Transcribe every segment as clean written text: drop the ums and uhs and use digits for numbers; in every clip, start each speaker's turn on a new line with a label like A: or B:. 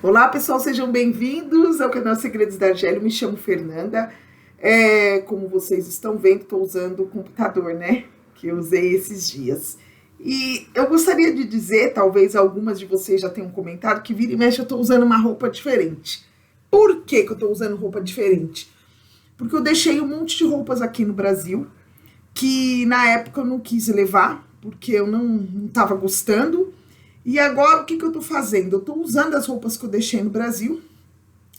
A: Olá, pessoal, sejam bem-vindos ao canal Segredos da Argélia. Eu me chamo Fernanda. Como vocês estão vendo, estou usando o computador, né? Que eu usei esses dias. E eu gostaria de dizer, talvez algumas de vocês já tenham comentado, que vira e mexe eu estou usando uma roupa diferente. Por que eu estou usando roupa diferente? Porque eu deixei um monte de roupas aqui no Brasil, que na época eu não quis levar, porque eu não estava gostando. E agora, o que eu tô fazendo? Eu tô usando as roupas que eu deixei no Brasil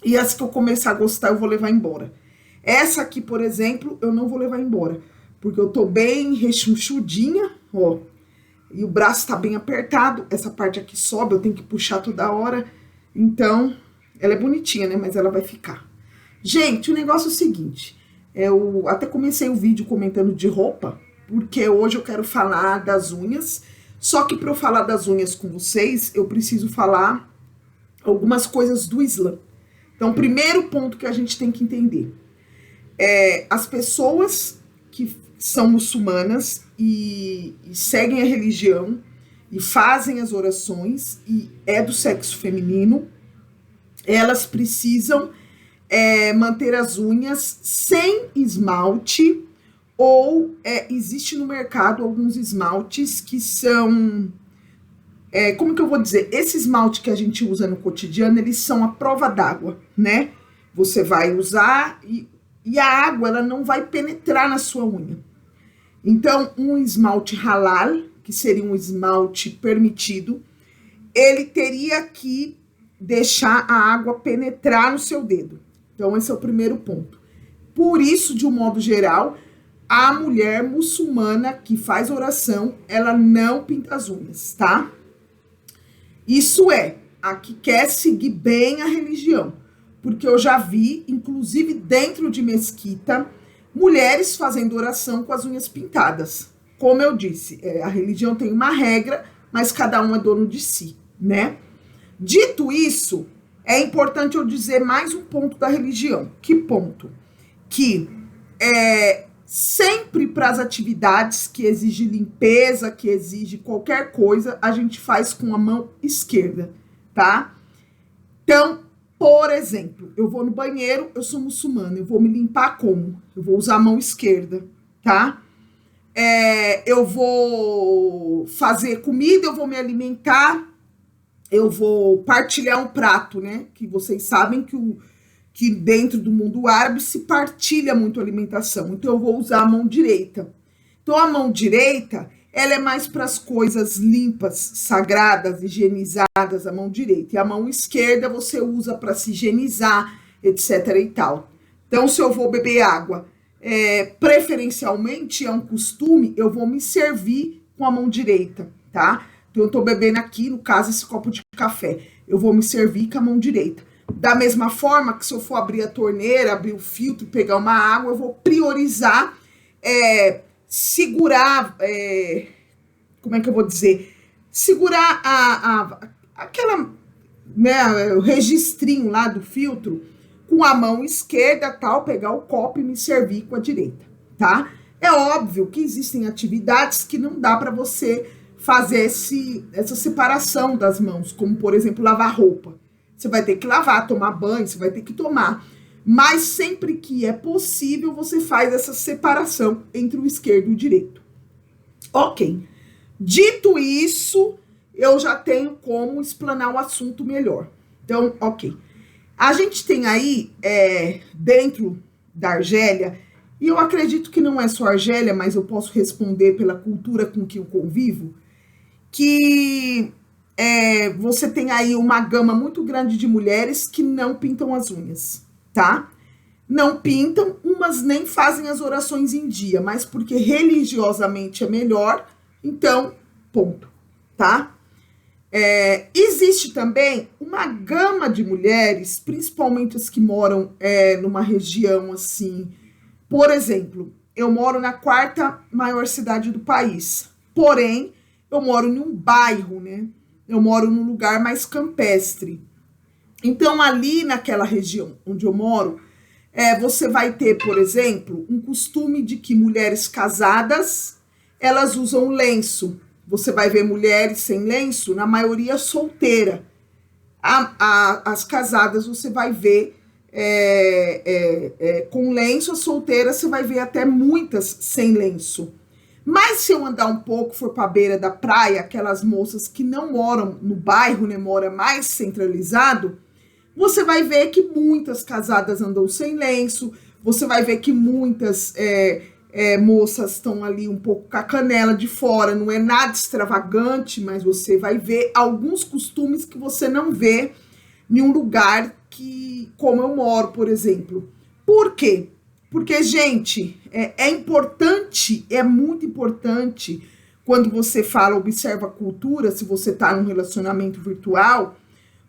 A: e as que eu começar a gostar eu vou levar embora. Essa aqui, por exemplo, eu não vou levar embora, porque eu tô bem rechonchudinha, ó, e o braço tá bem apertado, essa parte aqui sobe, eu tenho que puxar toda hora, então, ela é bonitinha, né, mas ela vai ficar. Gente, o negócio é o seguinte, eu até comecei o vídeo comentando de roupa, porque hoje eu quero falar das unhas. Só que para eu falar das unhas com vocês, eu preciso falar algumas coisas do Islã. Então, o primeiro ponto que a gente tem que entender é as pessoas que são muçulmanas e seguem a religião e fazem as orações e é do sexo feminino, elas precisam manter as unhas sem esmalte. Ou existe no mercado alguns esmaltes que são, como que eu vou dizer? Esse esmalte que a gente usa no cotidiano, eles são a prova d'água, né? Você vai usar e a água, ela não vai penetrar na sua unha. Então, um esmalte halal, que seria um esmalte permitido, ele teria que deixar a água penetrar no seu dedo. Então, esse é o primeiro ponto. Por isso, de um modo geral, a mulher muçulmana que faz oração, ela não pinta as unhas, tá? Isso a que quer seguir bem a religião. Porque eu já vi, inclusive dentro de mesquita, mulheres fazendo oração com as unhas pintadas. Como eu disse, a religião tem uma regra, mas cada um é dono de si, né? Dito isso, é importante eu dizer mais um ponto da religião. Que ponto? Que sempre para as atividades que exigem limpeza, que exigem qualquer coisa, a gente faz com a mão esquerda, tá? Então, por exemplo, eu vou no banheiro, eu sou muçulmana, eu vou me limpar como? Eu vou usar a mão esquerda, tá? Eu vou fazer comida, eu vou me alimentar, eu vou partilhar um prato, né? Que vocês sabem que dentro do mundo árabe se partilha muito a alimentação. Então, eu vou usar a mão direita. Então, a mão direita, ela é mais para as coisas limpas, sagradas, higienizadas, a mão direita. E a mão esquerda você usa para se higienizar, etc. e tal. Então, se eu vou beber água, preferencialmente, é um costume, eu vou me servir com a mão direita, tá? Então, eu estou bebendo aqui, no caso, esse copo de café. Eu vou me servir com a mão direita. Da mesma forma que se eu for abrir a torneira, abrir o filtro, pegar uma água, eu vou priorizar, segurar, como é que eu vou dizer? Segurar aquela, né, o registrinho lá do filtro com a mão esquerda, tal, pegar o copo e me servir com a direita, tá? É óbvio que existem atividades que não dá para você fazer essa separação das mãos, como, por exemplo, lavar roupa. Você vai ter que lavar, tomar banho, você vai ter que tomar. Mas sempre que é possível, você faz essa separação entre o esquerdo e o direito. Ok. Dito isso, eu já tenho como explanar o assunto melhor. Então, ok. A gente tem aí, dentro da Argélia, e eu acredito que não é só Argélia, mas eu posso responder pela cultura com que eu convivo, que você tem aí uma gama muito grande de mulheres que não pintam as unhas, tá? Não pintam, umas nem fazem as orações em dia, mas porque religiosamente é melhor, então, ponto, tá? Existe também uma gama de mulheres, principalmente as que moram numa região assim, por exemplo, eu moro na 4ª maior cidade do país, porém, eu moro em um bairro, né? Eu moro num lugar mais campestre. Então, ali naquela região onde eu moro, você vai ter, por exemplo, um costume de que mulheres casadas, elas usam lenço. Você vai ver mulheres sem lenço, na maioria solteira. As casadas você vai ver com lenço, as solteiras você vai ver até muitas sem lenço. Mas se eu andar um pouco, for para a beira da praia, aquelas moças que não moram no bairro, né, moram mais centralizado, você vai ver que muitas casadas andam sem lenço, você vai ver que muitas moças estão ali um pouco com a canela de fora, não é nada extravagante, mas você vai ver alguns costumes que você não vê em um lugar como eu moro, por exemplo. Por quê? Porque, gente, é importante, é muito importante, quando você fala, observa a cultura, se você está num relacionamento virtual,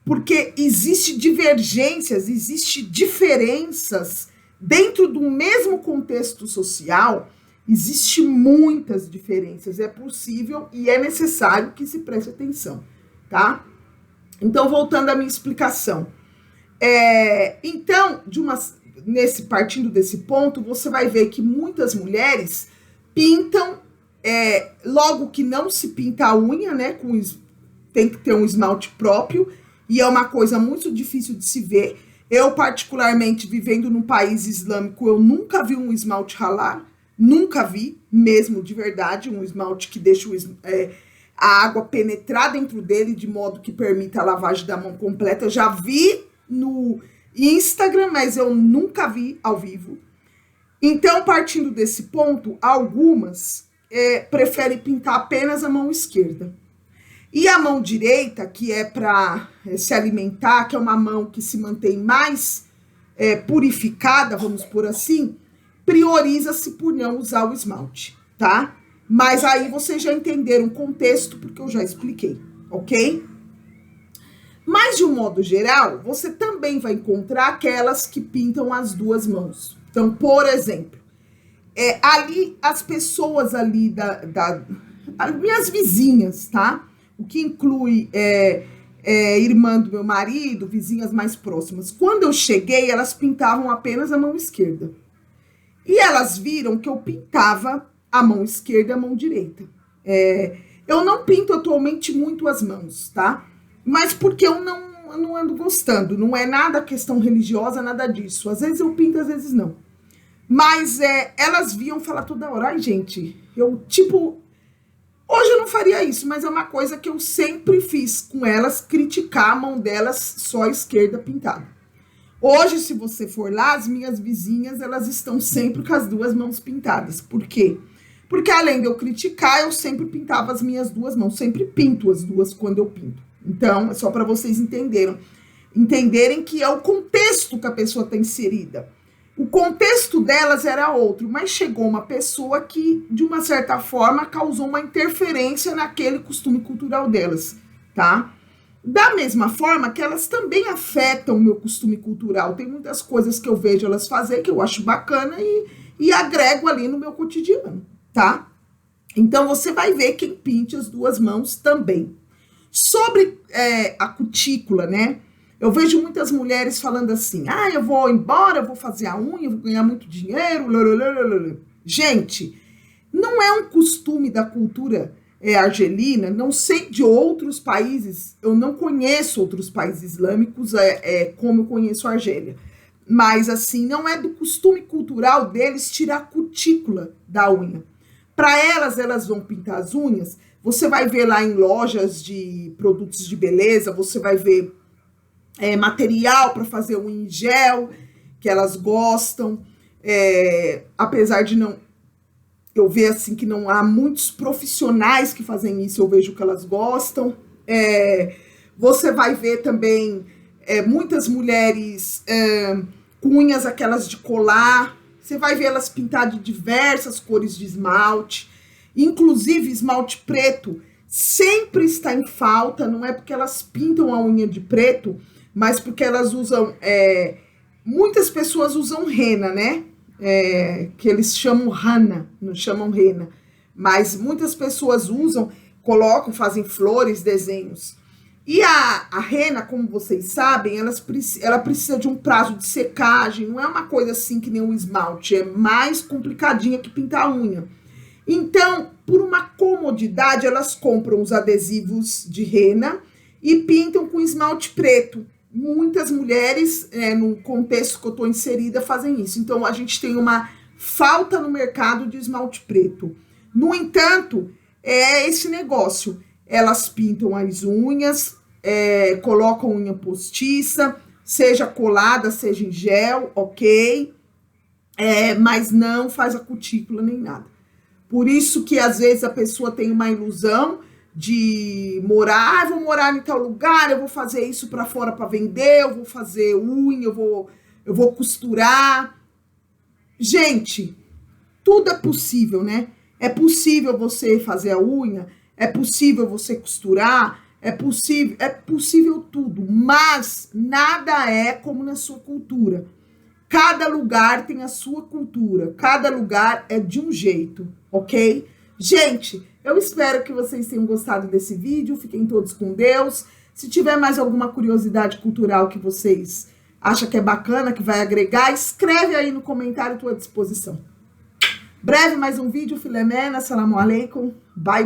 A: porque existe divergências, existe diferenças dentro do mesmo contexto social, existe muitas diferenças, é possível e é necessário que se preste atenção, tá? Então, voltando à minha explicação. Então, partindo desse ponto, você vai ver que muitas mulheres pintam, logo que não se pinta a unha, né? Tem que ter um esmalte próprio, e é uma coisa muito difícil de se ver. Eu, particularmente, vivendo num país islâmico, eu nunca vi um esmalte ralar, nunca vi, mesmo de verdade, um esmalte que deixa a água penetrar dentro dele, de modo que permita a lavagem da mão completa. Eu já vi no Instagram, mas eu nunca vi ao vivo. Então, partindo desse ponto, algumas preferem pintar apenas a mão esquerda. E a mão direita, que é para se alimentar, que é uma mão que se mantém mais purificada, vamos por assim, prioriza-se por não usar o esmalte, tá? Mas aí vocês já entenderam o contexto, porque eu já expliquei, ok? Mas, de um modo geral, você também vai encontrar aquelas que pintam as duas mãos. Então, por exemplo, ali, as pessoas ali as minhas vizinhas, tá? O que inclui irmã do meu marido, vizinhas mais próximas. Quando eu cheguei, elas pintavam apenas a mão esquerda. E elas viram que eu pintava a mão esquerda e a mão direita. Eu não pinto atualmente muito as mãos, tá? Mas porque eu não ando gostando. Não é nada questão religiosa, nada disso. Às vezes eu pinto, às vezes não. Mas elas viam falar toda hora. Ai, gente, hoje eu não faria isso, mas é uma coisa que eu sempre fiz com elas, criticar a mão delas só a esquerda pintada. Hoje, se você for lá, as minhas vizinhas, elas estão sempre com as duas mãos pintadas. Por quê? Porque além de eu criticar, eu sempre pintava as minhas duas mãos. Sempre pinto as duas quando eu pinto. Então, é só para vocês entenderem que é o contexto que a pessoa está inserida. O contexto delas era outro, mas chegou uma pessoa que, de uma certa forma, causou uma interferência naquele costume cultural delas, tá? Da mesma forma que elas também afetam o meu costume cultural. Tem muitas coisas que eu vejo elas fazer que eu acho bacana e agrego ali no meu cotidiano, tá? Então, você vai ver quem pinte as duas mãos também. Sobre a cutícula, né? Eu vejo muitas mulheres falando assim, eu vou embora, eu vou fazer a unha, eu vou ganhar muito dinheiro, lalala. Gente, não é um costume da cultura argelina, não sei de outros países, eu não conheço outros países islâmicos como eu conheço a Argélia, mas assim, não é do costume cultural deles tirar a cutícula da unha. Para elas vão pintar as unhas, você vai ver lá em lojas de produtos de beleza, você vai ver material para fazer unha em gel, que elas gostam, apesar de eu ver assim que não há muitos profissionais que fazem isso, eu vejo que elas gostam. Você vai ver também muitas mulheres com unhas aquelas de colar, você vai ver elas pintar de diversas cores de esmalte, inclusive esmalte preto sempre está em falta, não é porque elas pintam a unha de preto, mas porque elas usam, muitas pessoas usam rena, né? Que eles chamam rana, não chamam rena, mas muitas pessoas usam, colocam, fazem flores, desenhos. E a rena, como vocês sabem, ela precisa de um prazo de secagem, não é uma coisa assim que nem o esmalte, é mais complicadinha que pintar a unha. Então, por uma comodidade, elas compram os adesivos de rena e pintam com esmalte preto. Muitas mulheres, no contexto que eu estou inserida, fazem isso. Então, a gente tem uma falta no mercado de esmalte preto. No entanto, é esse negócio. Elas pintam as unhas, colocam unha postiça, seja colada, seja em gel, ok? Mas não faz a cutícula nem nada. Por isso que, às vezes, a pessoa tem uma ilusão de morar, vou morar em tal lugar, eu vou fazer isso para fora para vender, eu vou fazer unha, eu vou costurar. Gente, tudo é possível, né? É possível você fazer a unha, é possível você costurar, é possível tudo, mas nada é como na sua cultura. Cada lugar tem a sua cultura, cada lugar é de um jeito, ok? Gente, eu espero que vocês tenham gostado desse vídeo, fiquem todos com Deus. Se tiver mais alguma curiosidade cultural que vocês acham que é bacana, que vai agregar, escreve aí no comentário, estou à disposição. Breve mais um vídeo, Filemena, assalamu alaikum, bye.